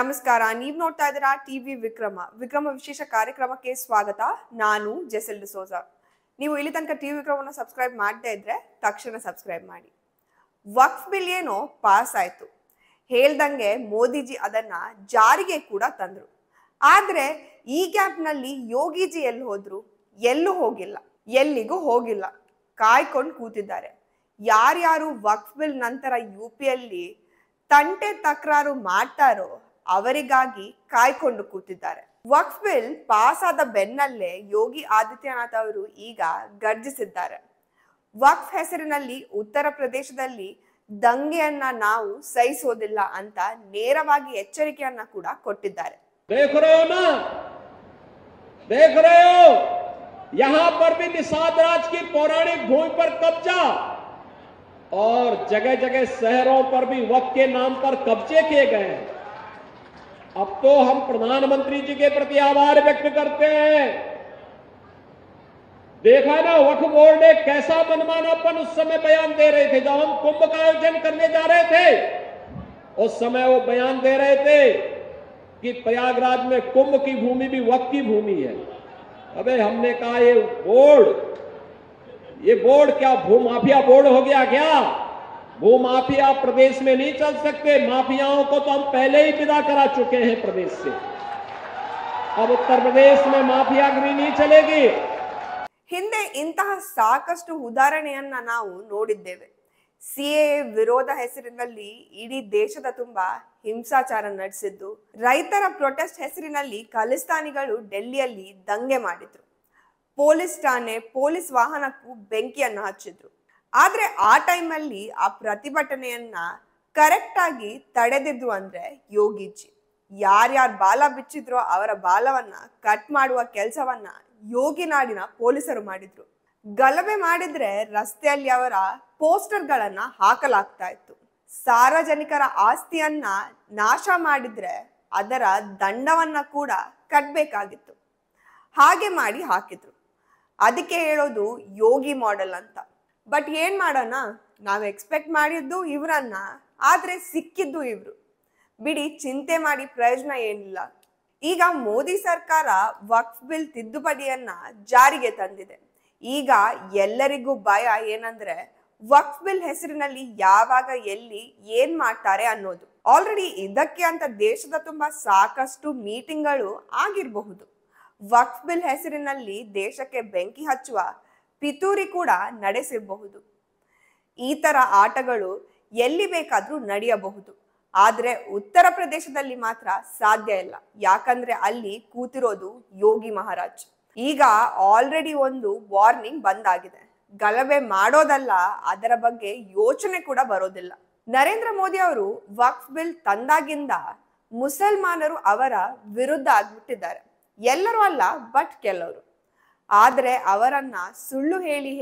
ನಮಸ್ಕಾರ, ನೀವು ನೋಡ್ತಾ ಇದ್ದೀರಾ ಟಿವಿ ವಿಕ್ರಮ ವಿಶೇಷ ಕಾರ್ಯಕ್ರಮಕ್ಕೆ ಸ್ವಾಗತ. ನಾನು ಜೆಸಿಲ್ ಡಿಸೋಜ. ನೀವು ಇಲ್ಲಿ ತನಕ ಟಿವಿ ವಿಕ್ರಮವನ್ನು ಸಬ್ಸ್ಕ್ರೈಬ್ ಮಾಡದೇ ಇದ್ರೆ ತಕ್ಷಣ ಸಬ್ಸ್ಕ್ರೈಬ್ ಮಾಡಿ. ವಕ್ಫ್ ಬಿಲ್ ಏನೋ ಪಾಸ್ ಆಯ್ತು, ಹೇಳ್ದಂಗೆ ಮೋದಿಜಿ ಅದನ್ನ ಜಾರಿಗೆ ಕೂಡ ತಂದ್ರು. ಆದ್ರೆ ಈ ಗ್ಯಾಪ್ ನಲ್ಲಿ ಯೋಗಿಜಿ ಎಲ್ಲಿ ಹೋದ್ರು? ಎಲ್ಲೂ ಹೋಗಿಲ್ಲ, ಎಲ್ಲಿಗೂ ಹೋಗಿಲ್ಲ, ಕಾಯ್ಕೊಂಡು ಕೂತಿದ್ದಾರೆ. ಯಾರ್ಯಾರು ವಕ್ಫ್ ಬಿಲ್ ನಂತರ ಯುಪಿಯಲ್ಲಿ ತಂಟೆ ತಕರಾರು ಮಾಡ್ತಾರೋ ಅವರಿಗಾಗಿ ಕಾಯ್ಕೊಂಡು ಕೂತಿದ್ದಾರೆ. ವಕ್ಫ್ ಬಿಲ್ ಪಾಸ್ ಆದ ಬೆನ್ನಲ್ಲೇ ಯೋಗಿ ಆದಿತ್ಯನಾಥ್ ಅವರು ಈಗ ಗರ್ಜಿಸಿದ್ದಾರೆ. ವಕ್ಫ್ ಹೆಸರಿನಲ್ಲಿ ಉತ್ತರ ಪ್ರದೇಶದಲ್ಲಿ ದಂಗೆಯನ್ನ ನಾವು ಸಹಿಸೋದಿಲ್ಲ ಅಂತ ನೇರವಾಗಿ ಎಚ್ಚರಿಕೆಯನ್ನ ಕೂಡ ಕೊಟ್ಟಿದ್ದಾರೆ. देख रहे हो यहाँ पर भी निषाद राज की पौराणिक भूमि पर कब्जा और जगह जगह शहरों पर भी वक्फ के नाम पर कब्जे किए गए हैं। अब तो हम प्रधानमंत्री जी के प्रति आभार व्यक्त करते हैं। देखा ना, वक्फ बोर्ड ने कैसा मनमानापन उस समय बयान दे रहे थे। जब हम कुंभ का आयोजन करने जा रहे थे उस समय वो बयान दे रहे थे कि प्रयागराज में कुंभ की भूमि भी वक्फ की भूमि है। अबे हमने कहा ये बोर्ड क्या भूमाफिया बोर्ड हो गया क्या? भूमाफिया प्रदेश में नहीं चल सकते। माफियाओं को तो हम पहले ही विदा करा चुके हैं प्रदेश से। अब उत्तर प्रदेश में माफियागिरी नहीं चलेगी। ಹಿಂದೆ ಇಂತಹ ಸಾಕಷ್ಟು ಉದಾಹರಣೆಯನ್ನ ನಾವು ನೋಡಿದ್ದೇವೆ. ಸಿಎ ವಿರೋಧ ಹೆಸರಿನಲ್ಲಿ ಇಡೀ ದೇಶದ ತುಂಬಾ ಹಿಂಸಾಚಾರ ನಡೆಸಿದ್ದು, ರೈತರ ಪ್ರೊಟೆಸ್ಟ್ ಹೆಸರಿನಲ್ಲಿ ಖಲಿಸ್ತಾನಿಗಳು ಡೆಲ್ಲಿಯಲ್ಲಿ ದಂಗೆ ಮಾಡಿದ್ರು, ಪೊಲೀಸ್ ಠಾಣೆ ಪೊಲೀಸ್ ವಾಹನಕ್ಕೂ ಬೆಂಕಿಯನ್ನ ಹಚ್ಚಿದ್ರು. ಆದ್ರೆ ಆ ಟೈಮಲ್ಲಿ ಆ ಪ್ರತಿಭಟನೆಯನ್ನ ಕರೆಕ್ಟ್ ಆಗಿ ತಡೆದಿದ್ರು ಅಂದ್ರೆ ಯೋಗಿಜಿ. ಯಾರ್ಯಾರು ಬಾಲ ಬಿಚ್ಚಿದ್ರೋ ಅವರ ಬಾಲವನ್ನ ಕಟ್ ಮಾಡುವ ಕೆಲಸವನ್ನ ಯೋಗಿ ನಾಡಿನ ಪೊಲೀಸರು ಮಾಡಿದ್ರು. ಗಲಭೆ ಮಾಡಿದ್ರೆ ರಸ್ತೆಯಲ್ಲಿ ಅವರ ಪೋಸ್ಟರ್ ಗಳನ್ನ ಹಾಕಲಾಗ್ತಾ ಇತ್ತು. ಸಾರ್ವಜನಿಕರ ಆಸ್ತಿಯನ್ನ ನಾಶ ಮಾಡಿದ್ರೆ ಅದರ ದಂಡವನ್ನ ಕೂಡ ಕಟ್ಬೇಕಾಗಿತ್ತು. ಹಾಗೆ ಮಾಡಿ ಹಾಕಿದ್ರು. ಅದಕ್ಕೆ ಹೇಳೋದು ಯೋಗಿ ಮಾಡೆಲ್ ಅಂತ. ಬಟ್ ಏನ್ ಮಾಡೋಣ, ನಾವು ಎಕ್ಸ್ಪೆಕ್ಟ್ ಮಾಡಿದ್ದು ಇವ್ರನ್ನ, ಆದ್ರೆ ಸಿಕ್ಕಿದ್ದು ಇವ್ರು. ಬಿಡಿ, ಚಿಂತೆ ಮಾಡಿ ಪ್ರಯೋಜನ ಏನಿಲ್ಲ. ಈಗ ಮೋದಿ ಸರ್ಕಾರ ವಕ್ಫ್ ಬಿಲ್ ತಿದ್ದುಪಡಿಯನ್ನ ಜಾರಿಗೆ ತಂದಿದೆ. ಈಗ ಎಲ್ಲರಿಗೂ ಭಯ ಏನಂದ್ರೆ ವಕ್ಫ್ ಬಿಲ್ ಹೆಸರಿನಲ್ಲಿ ಯಾವಾಗ ಎಲ್ಲಿ ಏನ್ ಮಾಡ್ತಾರೆ ಅನ್ನೋದು. ಆಲ್ರೆಡಿ ಇದಕ್ಕೆ ಅಂತ ದೇಶದ ತುಂಬಾ ಸಾಕಷ್ಟು ಮೀಟಿಂಗ್ಗಳು ಆಗಿರಬಹುದು. ವಕ್ಫ್ ಬಿಲ್ ಹೆಸರಿನಲ್ಲಿ ದೇಶಕ್ಕೆ ಬೆಂಕಿ ಹಚ್ಚುವ ಪಿತೂರಿ ಕೂಡ ನಡೆಸಿರಬಹುದು. ಈ ತರ ಆಟಗಳು ಎಲ್ಲಿ ಬೇಕಾದ್ರೂ ನಡೆಯಬಹುದು. ಆದ್ರೆ ಉತ್ತರ ಪ್ರದೇಶದಲ್ಲಿ ಮಾತ್ರ ಸಾಧ್ಯ ಇಲ್ಲ. ಯಾಕಂದ್ರೆ ಅಲ್ಲಿ ಕೂತಿರೋದು ಯೋಗಿ ಮಹಾರಾಜ್. ಈಗ ಆಲ್ರೆಡಿ ಒಂದು ವಾರ್ನಿಂಗ್ ಬಂದಾಗಿದೆ. ಗಲಭೆ ಮಾಡೋದಲ್ಲ, ಅದರ ಬಗ್ಗೆ ಯೋಚನೆ ಕೂಡ ಬರೋದಿಲ್ಲ. ನರೇಂದ್ರ ಮೋದಿ ಅವರು ವಕ್ಫ್ ಬಿಲ್ ತಂದಾಗಿಂದ ಮುಸಲ್ಮಾನರು ಅವರ ವಿರುದ್ಧ ಆಗ್ಬಿಟ್ಟಿದ್ದಾರೆ. ಎಲ್ಲರೂ ಅಲ್ಲ, ಬಟ್ ಕೆಲವರು. ಆದ್ರೆ ಅವರನ್ನ ಸುಳ್ಳು ಹೇಳಿ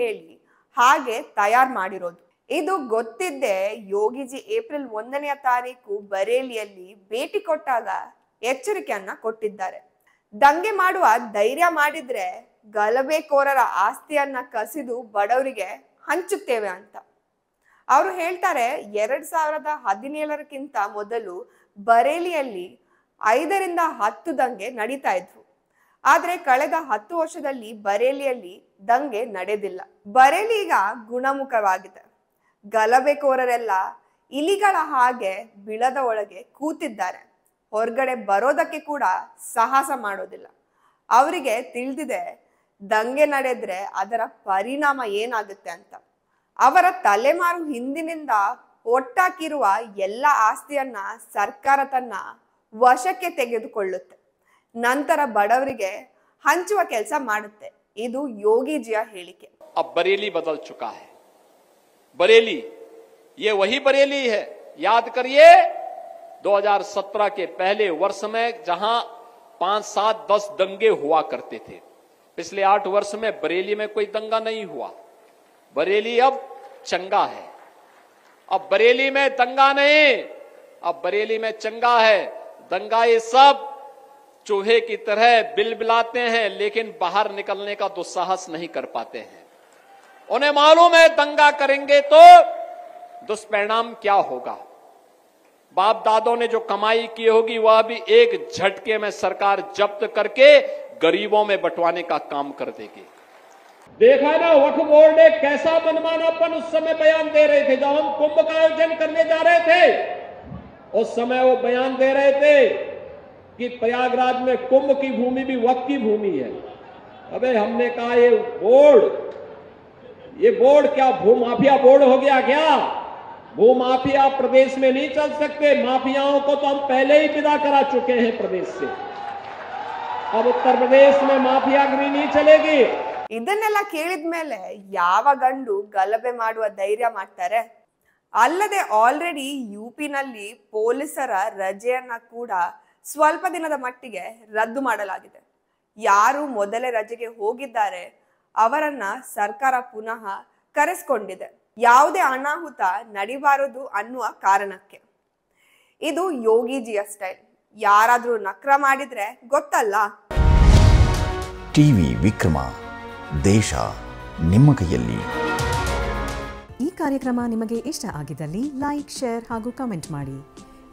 ಹಾಗೆ ತಯಾರು ಮಾಡಿರೋದು. ಇದು ಗೊತ್ತಿದ್ದೇ ಯೋಗಿಜಿ ಏಪ್ರಿಲ್ 1ನೇ ತಾರೀಕು ಬರೇಲಿಯಲ್ಲಿ ಭೇಟಿ ಕೊಟ್ಟಾಗ ಎಚ್ಚರಿಕೆಯನ್ನ ಕೊಟ್ಟಿದ್ದಾರೆ. ದಂಗೆ ಮಾಡುವ ಧೈರ್ಯ ಮಾಡಿದ್ರೆ ಗಲಭೆಕೋರರ ಆಸ್ತಿಯನ್ನ ಕಸಿದು ಬಡವರಿಗೆ ಹಂಚುತ್ತೇವೆ ಅಂತ ಅವರು ಹೇಳ್ತಾರೆ. 2017ಕ್ಕಿಂತ ಮೊದಲು ಬರೇಲಿಯಲ್ಲಿ 5ರಿಂದ 10 ದಂಗೆ ನಡೀತಾ ಇದ್ವು. ಆದ್ರೆ ಕಳೆದ 10 ವರ್ಷದಲ್ಲಿ ಬರೇಲಿಯಲ್ಲಿ ದಂಗೆ ನಡೆದಿಲ್ಲ. ಬರೇಲಿ ಈಗ ಗುಣಮುಖವಾಗಿದೆ. ಗಲಭೆಕೋರರೆಲ್ಲ ಇಲಿಗಳ ಹಾಗೆ ಬಿಳದ ಒಳಗೆ ಕೂತಿದ್ದಾರೆ. ಹೊರಗಡೆ ಬರೋದಕ್ಕೆ ಕೂಡ ಸಾಹಸ ಮಾಡೋದಿಲ್ಲ. ಅವರಿಗೆ ತಿಳಿದಿದೆ ದಂಗೆ ನಡೆದ್ರೆ ಅದರ ಪರಿಣಾಮ ಏನಾಗುತ್ತೆ ಅಂತ. ಅವರ ತಲೆಮಾರು ಹಿಂದಿನಿಂದ ಒಟ್ಟಾಕಿರುವ ಎಲ್ಲ ಆಸ್ತಿಯನ್ನ ಸರ್ಕಾರ ತನ್ನ ವಶಕ್ಕೆ ತೆಗೆದುಕೊಳ್ಳುತ್ತೆ. ನಂತರ ಬಡವರಿಗೆ ಹಂಚುವ ಕೆಲಸ ಮಾಡುತ್ತೆ. ಇದು ಯೋಗಿಜಿಯ ಹೇಳಿಕೆ. अब बरेली बदल चुका है। बरेली ये वही बरेली है। याद करिए 2017 के पहले वर्ष में जहां 5, 7, 10 दंगे हुआ करते थे, पिछले 8 वर्ष में बरेली में कोई दंगा नहीं हुआ। बरेली अब चंगा है। अब बरेली में दंगा नहीं, अब बरेली में चंगा है। दंगा ये सब चूहे की तरह बिलबिलाते हैं लेकिन बाहर निकलने का दुस्साहस नहीं कर पाते हैं। उन्हें मालूम है दंगा करेंगे तो दुष्परिणाम क्या होगा। बाप दादों ने जो कमाई की होगी वह भी एक झटके में सरकार जब्त करके गरीबों में बंटवाने का काम कर देगी। देखा ना वक्फ बोर्ड ने कैसा मनमानापन उस समय बयान दे रहे थे। जब हम कुंभ का आयोजन करने जा रहे थे उस समय वो बयान दे रहे थे कि प्रयागराज में कुंभ की भूमि भी वक्फ की भूमि है। अबे हमने कहा ये बोर्ड क्या भूमाफिया बोर्ड हो गया क्या? भूमाफिया प्रदेश में नहीं चल सकते। माफियाओं को तो हम पहले ही विदा करा चुके हैं प्रदेश से। अब उत्तर प्रदेश में माफियागिरी नहीं चलेगी। ಇದನ್ನೆಲ್ಲ ಕೇಳಿದ್ಮೇಲೆ ಯಾವ ಗಂಡು ಗಲಭೆ ಮಾಡುವ ಧೈರ್ಯ ಮಾಡ್ತಾರೆ? ಅಲ್ಲದೆ ಆಲ್ರೆಡಿ ಯುಪಿನಲ್ಲಿ ಪೊಲೀಸರ ರಜೆಯನ್ನ ಕೂಡ ಸ್ವಲ್ಪ ದಿನದ ಮಟ್ಟಿಗೆ ರದ್ದು ಮಾಡಲಾಗಿದೆ. ಯಾರು ಮೊದಲೇ ರಜೆಗೆ ಹೋಗಿದ್ದಾರೆ ಅವರನ್ನ ಸರ್ಕಾರ ಪುನಃ ಕರೆಸ್ಕೊಂಡಿದೆ, ಯಾವುದೇ ಅನಾಹುತ ನಡಿಬಾರದು ಅನ್ನುವ ಕಾರಣಕ್ಕೆ. ಇದು ಯೋಗಿಜಿಯ ಸ್ಟೈಲ್. ಯಾರಾದ್ರೂ ನಕ್ರ ಮಾಡಿದ್ರೆ ಗೊತ್ತಲ್ಲ. ಟಿವಿ ವಿಕ್ರಮ, ದೇಶ ನಿಮ್ಮ ಕೈಯಲ್ಲಿ. ಈ ಕಾರ್ಯಕ್ರಮ ನಿಮಗೆ ಇಷ್ಟ ಆಗಿದ್ದಲ್ಲಿ ಲೈಕ್, ಶೇರ್ ಹಾಗೂ ಕಮೆಂಟ್ ಮಾಡಿ.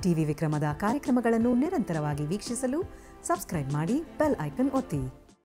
ಟಿವಿ ವಿಕ್ರಮದ ಕಾರ್ಯಕ್ರಮಗಳನ್ನು ನಿರಂತರವಾಗಿ ವೀಕ್ಷಿಸಲು ಸಬ್ಸ್ಕ್ರೈಬ್ ಮಾಡಿ, ಬೆಲ್ ಐಕನ್ ಒತ್ತಿ.